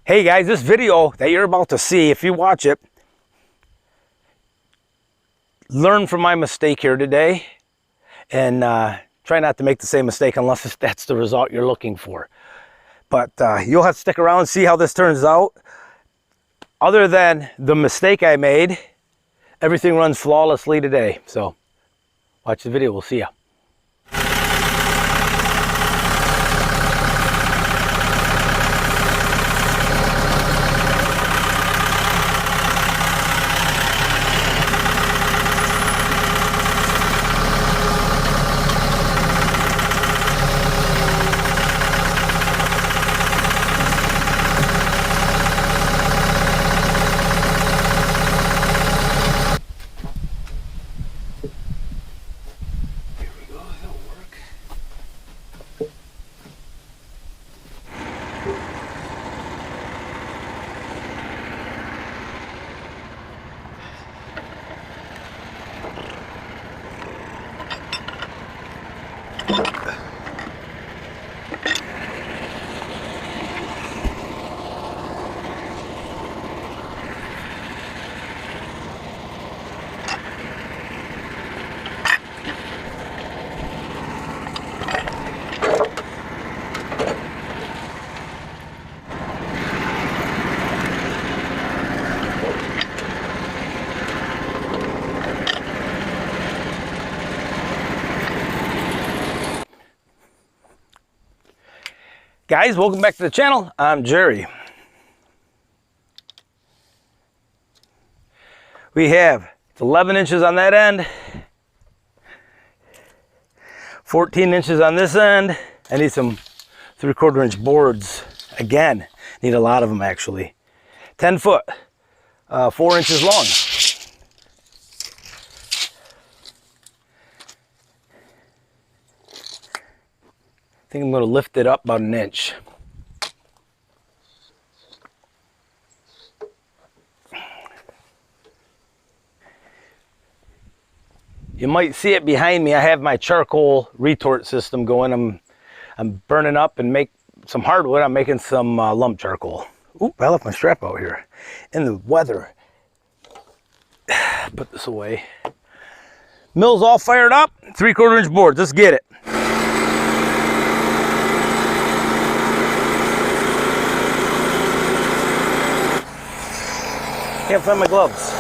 Hey guys, this video that you're about to see, if you watch it, learn from my mistake here today and try not to make the same mistake unless that's the result you're looking for. But you'll have to stick around and see how this turns out. Other than the mistake I made, everything runs flawlessly today. So watch the video, we'll see ya. Guys, welcome back to the channel. I'm Jerry. We have 11 inches on that end, 14 inches on this end. I need some 3/4 inch boards. Again, need a lot of them actually. 10 foot, 4 inches long. I think I'm going to lift it up about an inch. You might see it behind me. I have my charcoal retort system going. I'm burning up and make some hardwood. I'm making some lump charcoal. Oop, I left my strap out here in the weather. Put this away. Mill's all fired up. 3/4 inch boards. Let's get it. Can't find my gloves.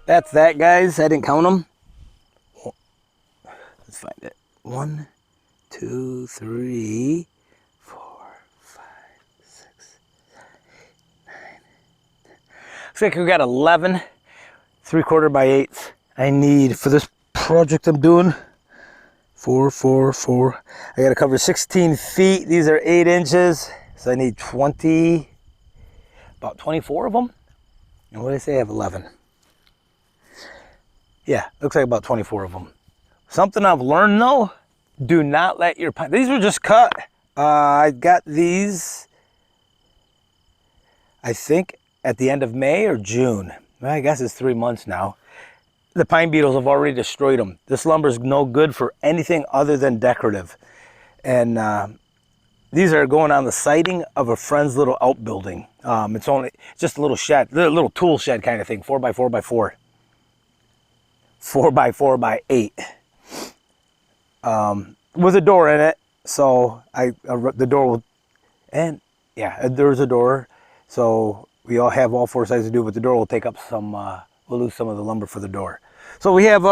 That's that, guys. I didn't count them. Let's find it. 1, 2, 3, 4, 5, 6, 7, 8, 9. Looks like we got 11 3/4 by 8s. I need for this project I'm doing 4, 4, 4. I got to cover 16 feet. These are 8 inches, so I need 20, about 24 of them. And what did I say? I have 11. Yeah, looks like about 24 of them. Something I've learned though, do not let your pine, these were just cut. I got these, I think at the end of May or June. I guess it's 3 months now. The pine beetles have already destroyed them. This lumber is no good for anything other than decorative. And these are going on the siding of a friend's little outbuilding. It's just a little shed, a little tool shed kind of thing, 4x4x4. 4x4x8. With a door in it. So the door will, and yeah, there's a door. So we all have all 4 sides to do, but the door will take up some, we'll lose some of the lumber for the door. So we have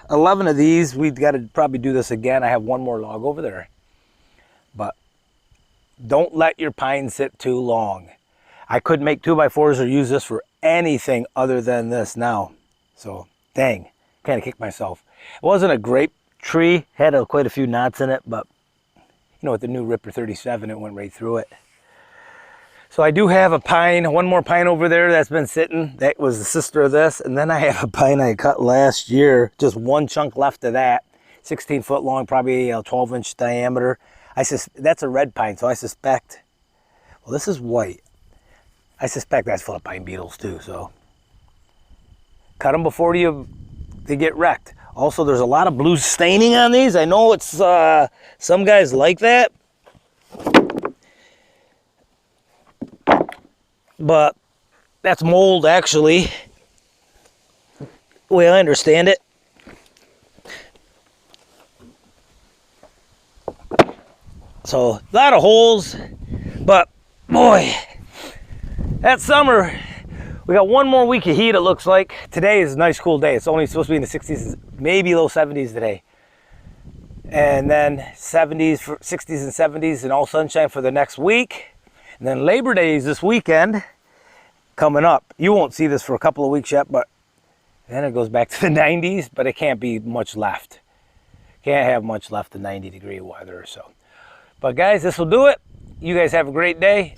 11 of these. We've got to probably do this again. I have one more log over there. But don't let your pine sit too long. I couldn't make 2x4s or use this for anything other than this now. So dang, kind of kicked myself. It wasn't a great tree, had quite a few knots in it, but you know, with the new Ripper 37, it went right through it. So I do have a pine, one more pine over there that's been sitting. That was the sister of this. And then I have a pine I cut last year, just one chunk left of that, 16 foot long, probably a 12-inch diameter. That's a red pine, so I suspect, well, this is white. I suspect that's full of pine beetles too, so. Cut them before they get wrecked. Also, there's a lot of blue staining on these. I know it's, some guys like that. But that's mold, actually, the way I understand it. So, a lot of holes, but boy, that summer, we got one more week of heat, it looks like. Today is a nice cool day. It's only supposed to be in the 60s, maybe low 70s today. And then 70s, 60s and 70s, and all sunshine for the next week. And then Labor Day is this weekend coming up. You won't see this for a couple of weeks yet, but then it goes back to the 90s, but it can't be much left. Can't have much left in 90-degree weather or so. But guys, this will do it. You guys have a great day.